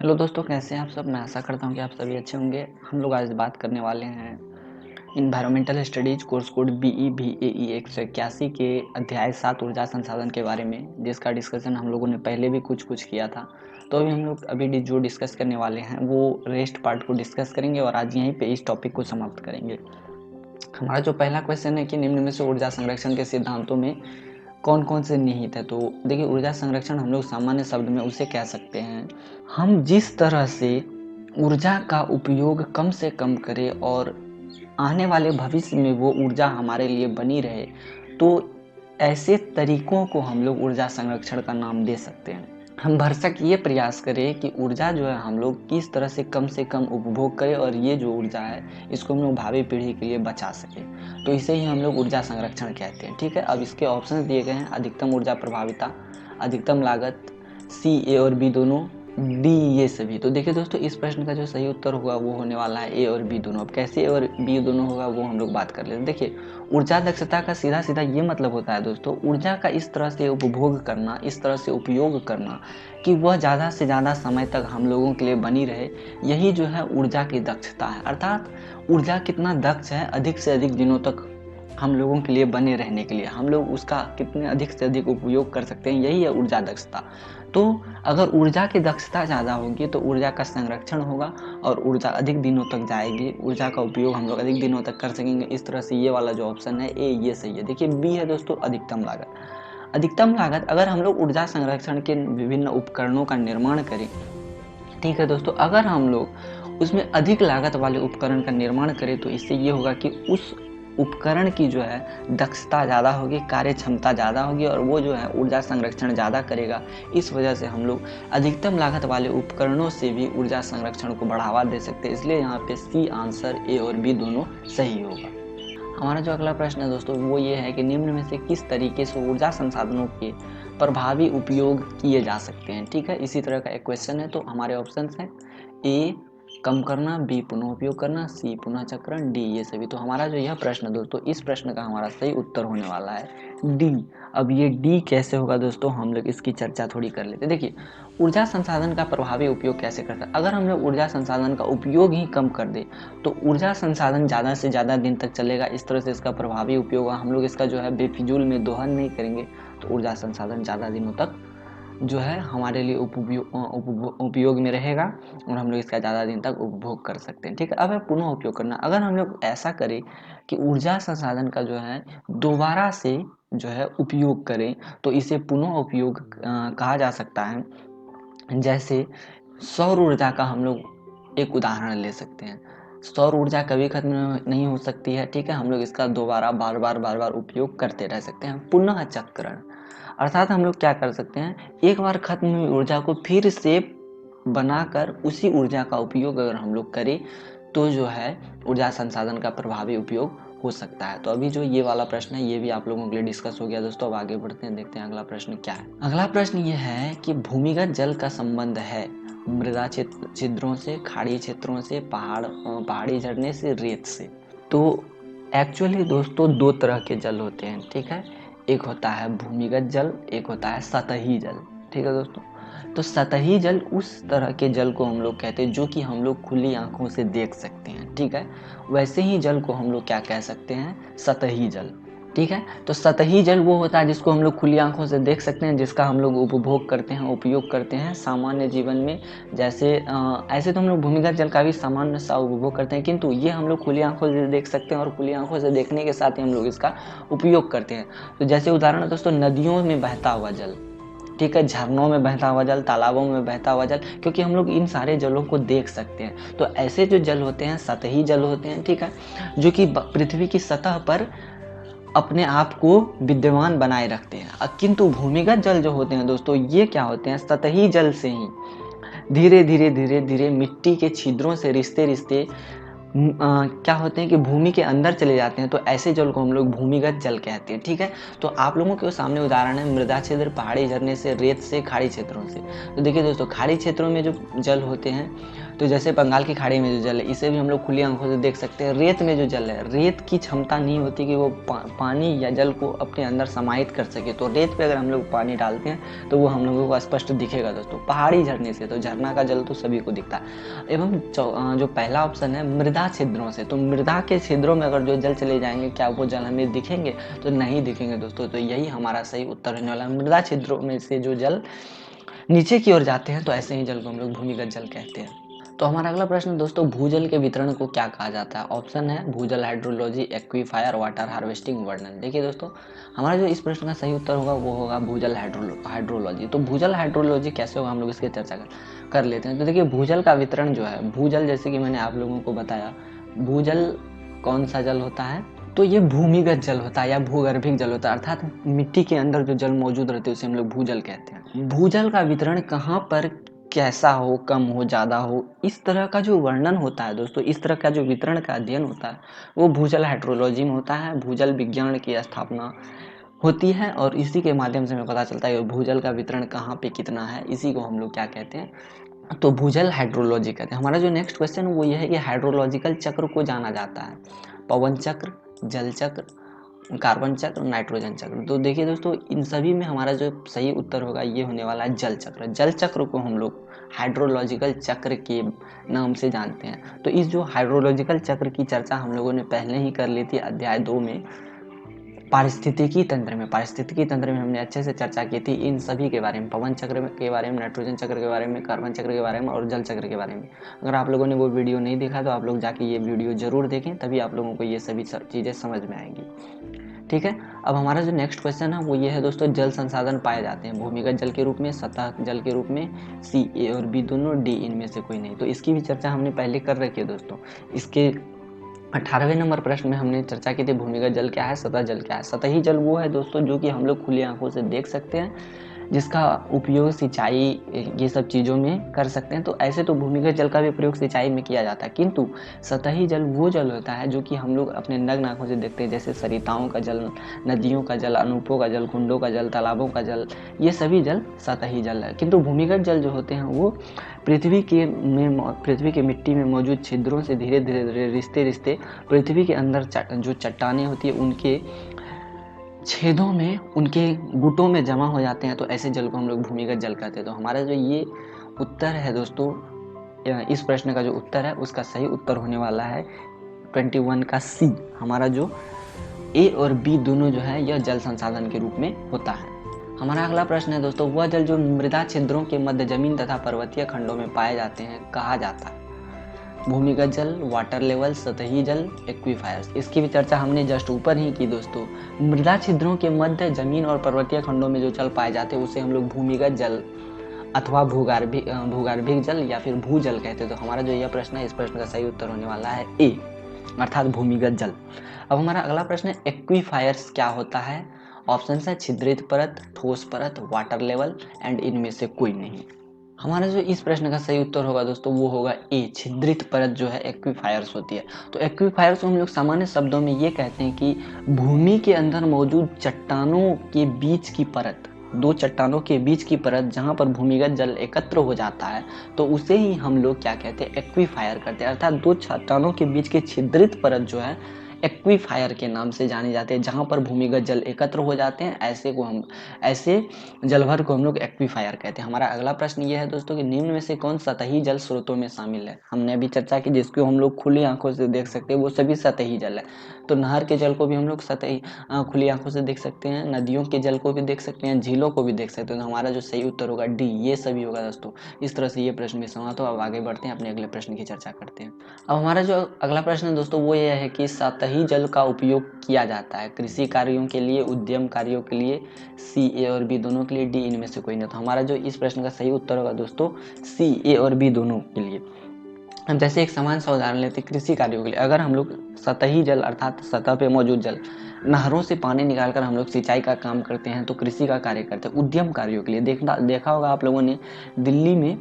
Hello दोस्तों, कैसे हैं आप सब। मैं आशा करता हूँ कि आप सभी अच्छे होंगे। हम लोग आज बात करने वाले हैं environmental studies course code BE-BAE 181 के अध्याय 7 ऊर्जा संसाधन के बारे में, जिसका डिस्कशन हम लोगों ने पहले भी कुछ किया था। तो अभी हम लोग जो डिस्कस करने वाले हैं वो रेस्ट पार्ट को डिस्कस करेंगे और आज यहीं पे इस टॉपिक को समाप्त करेंगे। हमारा जो पहला क्वेश्चन है कि निम्न में से ऊर्जा संरक्षण के सिद्धांतों में कौन कौन से निहित है। तो देखिए, ऊर्जा संरक्षण हम लोग सामान्य शब्द में उसे कह सकते हैं, हम जिस तरह से ऊर्जा का उपयोग कम से कम करें और आने वाले भविष्य में वो ऊर्जा हमारे लिए बनी रहे, तो ऐसे तरीकों को हम लोग ऊर्जा संरक्षण का नाम दे सकते हैं। हम भरसक ये प्रयास करें कि ऊर्जा जो है हम लोग किस तरह से कम उपभोग करें और ये जो ऊर्जा है इसको हम लोग भावी पीढ़ी के लिए बचा सकें। तो इसे ही हम लोग ऊर्जा संरक्षण कहते हैं। ठीक है, अब इसके ऑप्शन दिए गए हैं। अधिकतम ऊर्जा प्रभाविता, अधिकतम लागत, सी ए और बी दोनों, डी ये सभी। तो देखिए दोस्तों, इस प्रश्न का जो सही उत्तर होगा वो होने वाला है ए और बी दोनों। अब कैसे ए और बी दोनों होगा वो हम लोग बात कर लेते हैं। देखिए, ऊर्जा दक्षता का सीधा सीधा ये मतलब होता है दोस्तों, ऊर्जा का इस तरह से उपभोग करना, इस तरह से उपयोग करना कि वह ज़्यादा से ज़्यादा समय तक हम लोगों के लिए बनी रहे। यही जो है ऊर्जा की दक्षता है। अर्थात ऊर्जा कितना दक्ष है, अधिक से अधिक दिनों तक हम लोगों के लिए बने रहने के लिए हम लोग उसका कितने अधिक से अधिक उपयोग कर सकते हैं, यही है ऊर्जा दक्षता। तो अगर ऊर्जा की दक्षता ज़्यादा होगी तो ऊर्जा का संरक्षण होगा और ऊर्जा अधिक दिनों तक जाएगी, ऊर्जा का उपयोग हम लोग अधिक दिनों तक कर सकेंगे। इस तरह से ये वाला जो ऑप्शन है ए, ये सही है। देखिए, बी है दोस्तों, अधिकतम लागत। अधिकतम लागत, अगर हम लोग ऊर्जा संरक्षण के विभिन्न उपकरणों का निर्माण करें, ठीक है दोस्तों, अगर हम लोग उसमें अधिक लागत वाले उपकरण का निर्माण करें तो इससे ये होगा कि उस उपकरण की जो है दक्षता ज़्यादा होगी, कार्य क्षमता ज़्यादा होगी और वो जो है ऊर्जा संरक्षण ज़्यादा करेगा। इस वजह से हम लोग अधिकतम लागत वाले उपकरणों से भी ऊर्जा संरक्षण को बढ़ावा दे सकते हैं। इसलिए यहाँ पे सी आंसर ए और बी दोनों सही होगा। हमारा जो अगला प्रश्न है दोस्तों वो ये है कि निम्न में से किस तरीके से ऊर्जा संसाधनों के प्रभावी उपयोग किए जा सकते हैं। ठीक है, इसी तरह का एक क्वेश्चन है। तो हमारे ऑप्शंस हैं ए कम करना, बी पुनः उपयोग करना, सी पुनः चक्रण, डी ये सभी। तो हमारा जो यह प्रश्न दोस्तों, इस प्रश्न का हमारा सही उत्तर होने वाला है डी। अब ये डी कैसे होगा दोस्तों, हम लोग इसकी चर्चा थोड़ी कर लेते हैं। देखिए, ऊर्जा संसाधन का प्रभावी उपयोग कैसे करते हैं। अगर हम लोग ऊर्जा संसाधन का उपयोग ही कम कर दें तो ऊर्जा संसाधन ज़्यादा से ज़्यादा दिन तक चलेगा। इस तरह से इसका प्रभावी उपयोग, हम लोग इसका जो है बेफिजूल में दोहन नहीं करेंगे तो ऊर्जा संसाधन ज़्यादा दिनों तक जो है हमारे लिए उपयोग में रहेगा और हम लोग इसका ज़्यादा दिन तक उपभोग कर सकते हैं। ठीक है, अब है पुनः उपयोग करना। अगर हम लोग ऐसा करें कि ऊर्जा संसाधन का जो है दोबारा से जो है उपयोग करें तो इसे पुनः उपयोग कहा जा सकता है। जैसे सौर ऊर्जा का हम लोग एक उदाहरण ले सकते हैं। सौर ऊर्जा कभी खत्म नहीं हो सकती है। ठीक है, हम लोग इसका दोबारा बार बार उपयोग करते रह सकते हैं। पुनः चक्रण, अर्थात हम लोग क्या कर सकते हैं, एक बार खत्म हुई ऊर्जा को फिर से बनाकर उसी ऊर्जा का उपयोग अगर हम लोग करें तो जो है ऊर्जा संसाधन का प्रभावी उपयोग हो सकता है। तो अभी जो ये वाला प्रश्न है ये भी आप लोगों के लिए डिस्कस हो गया दोस्तों। अब आगे बढ़ते हैं, देखते हैं अगला प्रश्न क्या है। अगला प्रश्न ये है कि भूमिगत जल का संबंध है मृदा छिद्रों से, खाड़ी क्षेत्रों से, पहाड़ी झरने से, रेत से। तो एक्चुअली दोस्तों दो तरह के जल होते हैं। ठीक है, एक होता है भूमिगत जल, एक होता है सतही जल। ठीक है दोस्तों, तो सतही जल उस तरह के जल को हम लोग कहते हैं जो कि हम लोग खुली आंखों से देख सकते हैं। ठीक है, वैसे ही जल को हम लोग क्या कह सकते हैं, सतही जल। ठीक है, तो सतही जल वो होता है जिसको हम लोग खुली आंखों से देख सकते हैं, जिसका हम लोग उपभोग करते हैं, उपयोग करते हैं सामान्य जीवन में। जैसे ऐसे तो हम लोग भूमिगत जल का भी सामान्य सा उपभोग करते हैं, किंतु ये हम लोग खुली आंखों से देख सकते हैं और खुली आंखों से देखने के साथ ही हम लोग इसका उपयोग करते हैं। तो जैसे उदाहरण दोस्तों, नदियों में बहता हुआ जल, ठीक है, झरनों में बहता हुआ जल, तालाबों में बहता हुआ जल, क्योंकि हम लोग इन सारे जलों को देख सकते हैं। तो ऐसे जो जल होते हैं सतही जल होते हैं। ठीक है, जो कि पृथ्वी की सतह पर अपने आप को विद्यमान बनाए रखते हैं। किंतु भूमिगत जल जो होते हैं दोस्तों, ये क्या होते हैं, सतही जल से ही धीरे धीरे मिट्टी के छिद्रों से रिश्ते रिश्ते क्या होते हैं कि भूमि के अंदर चले जाते हैं। तो ऐसे जल को हम लोग भूमिगत जल कहते हैं। ठीक है, तो आप लोगों के सामने उदाहरण है मृदा छिद्र, पहाड़ी झरने से, रेत से, खाड़ी क्षेत्रों से। तो देखिए दोस्तों, खाड़ी क्षेत्रों में जो जल होते हैं तो जैसे बंगाल की खाड़ी में जो जल है इसे भी हम लोग खुली आंखों से देख सकते हैं। रेत में जो जल है, रेत की क्षमता नहीं होती कि वो पानी या जल को अपने अंदर समाहित कर सके, तो रेत पे अगर हम लोग पानी डालते हैं तो वो हम लोगों को स्पष्ट दिखेगा दोस्तों। पहाड़ी झरने से, तो झरना का जल तो सभी को दिखता है। एवं जो पहला ऑप्शन है मृदा छिद्रों से, तो मृदा के छिद्रों में अगर जो जल चले जाएंगे क्या वो जल हमें दिखेंगे? तो नहीं दिखेंगे दोस्तों। तो यही हमारा सही उत्तर होने वाला है। मृदा छिद्रों में से जो जल नीचे की ओर जाते हैं तो ऐसे ही जल को हम लोग भूमिगत जल कहते हैं। तो हमारा अगला प्रश्न दोस्तों, भूजल के वितरण को क्या कहा जाता है? ऑप्शन है भूजल हाइड्रोलॉजी, एक्वीफायर, वाटर हार्वेस्टिंग, वर्णन। देखिए दोस्तों, हमारा जो इस प्रश्न का सही उत्तर होगा वो होगा भूजल हाइड्रोलॉजी। तो भूजल हाइड्रोलॉजी कैसे होगा, हम लोग इसकी चर्चा कर लेते हैं। तो देखिए, भूजल का वितरण जो है, भूजल जैसे कि मैंने आप लोगों को बताया, भूजल कौन सा जल होता है? तो ये भूमिगत जल होता है या भूगर्भिक जल होता है, अर्थात मिट्टी के अंदर जो जल मौजूद रहते हैं उसे हम लोग भूजल कहते हैं। भूजल का वितरण कहाँ पर कैसा हो, कम हो, ज़्यादा हो, इस तरह का जो वर्णन होता है दोस्तों, इस तरह का जो वितरण का अध्ययन होता है वो भूजल हाइड्रोलॉजी में होता है। भूजल विज्ञान की स्थापना होती है और इसी के माध्यम से हमें पता चलता है कि भूजल का वितरण कहाँ पे कितना है, इसी को हम लोग क्या कहते हैं? तो भूजल हाइड्रोलॉजी कहते हैं। हमारा जो नेक्स्ट क्वेश्चन वो ये है कि हाइड्रोलॉजिकल चक्र को जाना जाता है पवन चक्र, जल चक्र, कार्बन चक्र, नाइट्रोजन चक्र। तो देखिए दोस्तों, इन सभी में हमारा जो सही उत्तर होगा ये होने वाला है जल चक्र। जल चक्र को हम लोग हाइड्रोलॉजिकल चक्र के नाम से जानते हैं। तो इस जो हाइड्रोलॉजिकल चक्र की चर्चा हम लोगों ने पहले ही कर ली थी अध्याय 2 में, पारिस्थितिकी तंत्र में। पारिस्थितिकी तंत्र में हमने अच्छे से चर्चा की थी इन सभी के बारे में, पवन चक्र के बारे में, नाइट्रोजन चक्र के बारे में, कार्बन चक्र के बारे में और जल चक्र के बारे में। अगर आप लोगों ने वो वीडियो नहीं देखा तो आप लोग जाके ये वीडियो जरूर देखें, तभी आप लोगों को ये सभी चीज़ें समझ में आएंगी। ठीक है, अब हमारा जो नेक्स्ट क्वेश्चन है वो ये है दोस्तों, जल संसाधन पाए जाते हैं भूमिगत जल के रूप में, सतह जल के रूप में, सी, ए और बी दोनों, डी इनमें से कोई नहीं। तो इसकी भी चर्चा हमने पहले कर रखी है दोस्तों। इसके 18वें नंबर प्रश्न में हमने चर्चा की थी भूमिगत जल क्या है, सतह जल क्या है। सतही जल वो है दोस्तों जो कि हम लोग खुली आंखों से देख सकते हैं, जिसका उपयोग सिंचाई ये सब चीज़ों में कर सकते हैं। तो ऐसे तो भूमिगत जल का भी प्रयोग सिंचाई में किया जाता है, किंतु सतही जल वो जल होता है जो कि हम लोग अपने नग्न आंखों से देखते हैं, जैसे सरिताओं का जल, नदियों का जल, अनूपों का जल, कुंडों का जल, तालाबों का जल, ये सभी जल सतही जल है। किंतु भूमिगत जल जो होते हैं वो पृथ्वी के मिट्टी में मौजूद छिद्रों से धीरे धीरे रिश्ते पृथ्वी के अंदर जो चट्टानें होती है उनके छेदों में, उनके गुटों में जमा हो जाते हैं। तो ऐसे जल को हम लोग भूमिगत जल कहते हैं। तो हमारा जो ये उत्तर है दोस्तों, इस प्रश्न का जो उत्तर है उसका सही उत्तर होने वाला है 21 का सी। हमारा जो ए और बी दोनों जो है यह जल संसाधन के रूप में होता है। हमारा अगला प्रश्न है दोस्तों, वह जल जो मृदा छिद्रों के मध्य जमीन तथा पर्वतीय खंडों में पाए जाते हैं कहा जाता है? भूमिगत जल, वाटर लेवल, सतही जल, एक्वीफायर्स। इसकी भी चर्चा हमने जस्ट ऊपर ही की दोस्तों। मृदा छिद्रों के मध्य जमीन और पर्वतीय खंडों में जो जल पाए जाते हैं उसे हम लोग भूमिगत जल अथवा भूगर्भिक जल या फिर भूजल कहते हैं। तो हमारा जो यह प्रश्न है इस प्रश्न का सही उत्तर होने वाला है ए, अर्थात भूमिगत जल। अब हमारा अगला प्रश्न है एक्वीफायर्स क्या होता है? ऑप्शन है छिद्रित परत, ठोस परत, वाटर लेवल एंड इनमें से कोई नहीं। हमारा जो इस प्रश्न का सही उत्तर होगा दोस्तों वो होगा ए, छिद्रित परत जो है एक्वीफायर्स होती है। तो एक्वीफायर्स को हम लोग सामान्य शब्दों में ये कहते हैं कि भूमि के अंदर मौजूद चट्टानों के बीच की परत, दो चट्टानों के बीच की परत जहाँ पर भूमिगत जल एकत्र हो जाता है, तो उसे ही हम लोग क्या कहते हैं? एक्वीफायर करते हैं। अर्थात दो चट्टानों के बीच के छिद्रित परत जो है एक्वीफायर के नाम से जाने जाते हैं, जहाँ पर भूमिगत जल एकत्र हो जाते हैं, ऐसे जलभर को हम लोग एक्वीफायर कहते हैं। हमारा अगला प्रश्न ये है दोस्तों कि निम्न में से कौन सतही जल स्रोतों में शामिल है? हमने अभी चर्चा की जिसको हम लोग खुली आंखों से देख सकते हैं वो सभी सतही जल है। तो नहर के जल को भी हम लोग सतही खुली आंखों से देख सकते हैं, नदियों के जल को भी देख सकते हैं, झीलों को भी देख सकते हैं। तो हमारा जो सही उत्तर होगा डी, ये सभी होगा दोस्तों। इस तरह से ये प्रश्न भी समाप्त हो। अब आगे बढ़ते हैं, अपने अगले प्रश्न की चर्चा करते हैं। अब हमारा जो अगला प्रश्न है दोस्तों वो ये है कि सतही जल का उपयोग किया जाता है कृषि कार्यों के लिए, उद्यम कार्यों के लिए, सी, ए और बी दोनों के लिए, डी इनमें से कोई नहीं। तो हमारा जो इस प्रश्न का सही उत्तर होगा दोस्तों सी, ए और बी दोनों के लिए। हम जैसे एक समान सा उदाहरण लेते हैं कृषि कार्यों के लिए। अगर हम लोग सतही जल अर्थात सतह पे मौजूद जल, नहरों से पानी निकालकर हम लोग सिंचाई का काम करते हैं तो कृषि का कार्य करते हैं। उद्यम कार्यों के लिए देखा होगा आप लोगों ने, दिल्ली में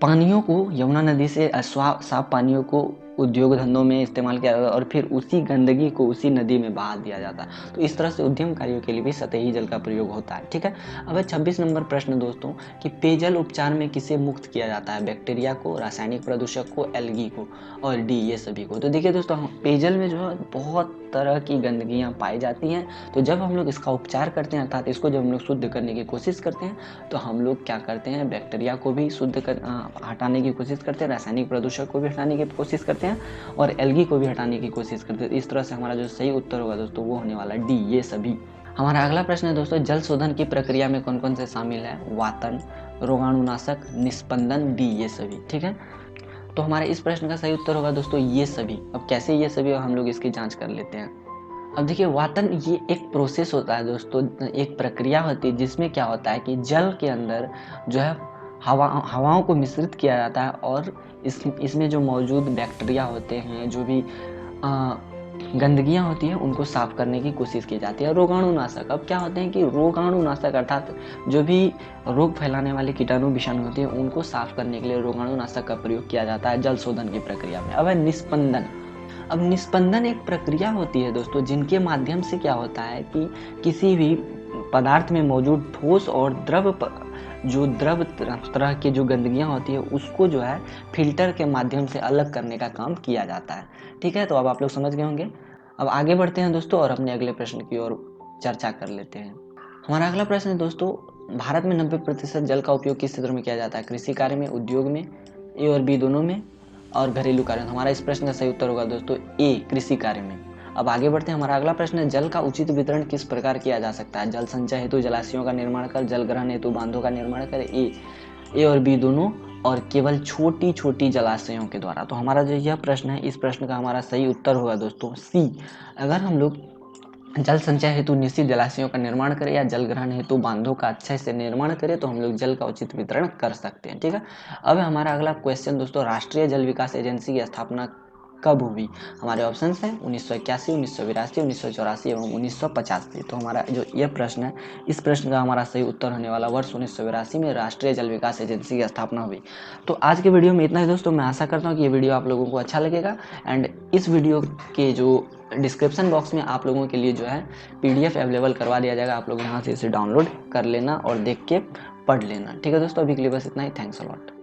पानियों को, यमुना नदी से साफ पानियों को उद्योग धंधों में इस्तेमाल किया जाता है और फिर उसी गंदगी को उसी नदी में बहा दिया जाता है। तो इस तरह से उद्यम कार्यों के लिए भी सतही जल का प्रयोग होता है। ठीक है, अब 26 नंबर प्रश्न दोस्तों कि पेयजल उपचार में किसे मुक्त किया जाता है? बैक्टीरिया को, रासायनिक प्रदूषक को, एल्गी को और डी ये सभी को। तो देखिए दोस्तों, पेयजल में जो है बहुत तरह की गंदगियाँ पाई जाती हैं, तो जब हम लोग इसका उपचार करते हैं अर्थात इसको जब हम लोग शुद्ध करने की कोशिश करते हैं तो हम लोग क्या करते हैं, बैक्टीरिया को भी हटाने की कोशिश करते हैं, रासायनिक प्रदूषक को भी हटाने की कोशिश करते हैं और एल्गी को भी हटाने की कोशिश करते हैं। इस तरह से हमारा जो सही उत्तर होगा दोस्तों वो होने वाला है डी ये सभी। हमारा अगला प्रश्न है दोस्तों, जल शोधन की प्रक्रिया में कौन कौन से शामिल है? वातन, रोगाणुनाशक, निस्पंदन, डी ये सभी। ठीक है, तो हमारे इस प्रश्न का सही उत्तर होगा दोस्तों ये सभी। अब कैसे ये सभी, हम लोग इसकी जांच कर लेते हैं। अब देखिए, वातन ये एक प्रोसेस होता है दोस्तों, एक प्रक्रिया होती है जिसमें क्या होता है कि जल के अंदर जो है हवाओं को मिश्रित किया जाता है और इसमें जो मौजूद बैक्टीरिया होते हैं, जो भी गंदगियाँ होती हैं उनको साफ करने की कोशिश की जाती है। रोगाणुनाशक, अब क्या होते हैं कि रोगाणुनाशक अर्थात जो भी रोग फैलाने वाले कीटाणु विषाणु होते हैं उनको साफ करने के लिए रोगाणुनाशक का प्रयोग किया जाता है जल शोधन की प्रक्रिया में। अब है निस्पंदन। अब निस्पंदन एक प्रक्रिया होती है दोस्तों जिनके माध्यम से क्या होता है कि किसी भी पदार्थ में मौजूद ठोस और द्रव तरह की जो गंदगियाँ होती है उसको जो है फिल्टर के माध्यम से अलग करने का काम किया जाता है। ठीक है, तो अब आप लोग समझ गए होंगे। अब आगे बढ़ते हैं दोस्तों और अपने अगले प्रश्न की ओर चर्चा कर लेते हैं। हमारा अगला प्रश्न है दोस्तों, भारत में 90% जल का उपयोग किस क्षेत्र में किया जाता है? कृषि कार्य में, उद्योग में, ए और बी दोनों में और घरेलू कार्य में। हमारा इस प्रश्न का सही उत्तर होगा दोस्तों ए, कृषि कार्य में। अब आगे बढ़ते हैं। हमारा अगला प्रश्न है, जल का उचित वितरण किस प्रकार किया जा सकता है? जल संचय हेतु जलाशयों का निर्माण कर, जल ग्रहण हेतु बांधों का निर्माण कर, ए और बी दोनों और केवल छोटी छोटी जलाशयों के द्वारा। तो हमारा जो यह प्रश्न है इस प्रश्न का हमारा सही उत्तर होगा दोस्तों सी। अगर हम लोग जल संचय हेतु निश्चित जलाशयों का निर्माण करें या जल ग्रहण हेतु बांधों का अच्छे से निर्माण करें तो हम लोग जल का उचित वितरण कर सकते हैं। ठीक है, अब हमारा अगला क्वेश्चन दोस्तों, राष्ट्रीय जल विकास एजेंसी की स्थापना कब हुई? हमारे ऑप्शंस हैं 1981, 1982, 1984 एवं 1985। तो हमारा जो यह प्रश्न है इस प्रश्न का हमारा सही उत्तर होने वाला वर्ष 1982 में राष्ट्रीय जल विकास एजेंसी की स्थापना हुई। तो आज के वीडियो में इतना ही दोस्तों। मैं आशा करता हूँ कि ये वीडियो आप लोगों को अच्छा लगेगा एंड इस वीडियो के जो डिस्क्रिप्शन बॉक्स में आप लोगों के लिए जो है PDF अवेलेबल करवा दिया जाएगा। आप लोग यहाँ से इसे डाउनलोड कर लेना और देख के पढ़ लेना। ठीक है दोस्तों, अभी के लिए बस इतना ही। Thanks a lot.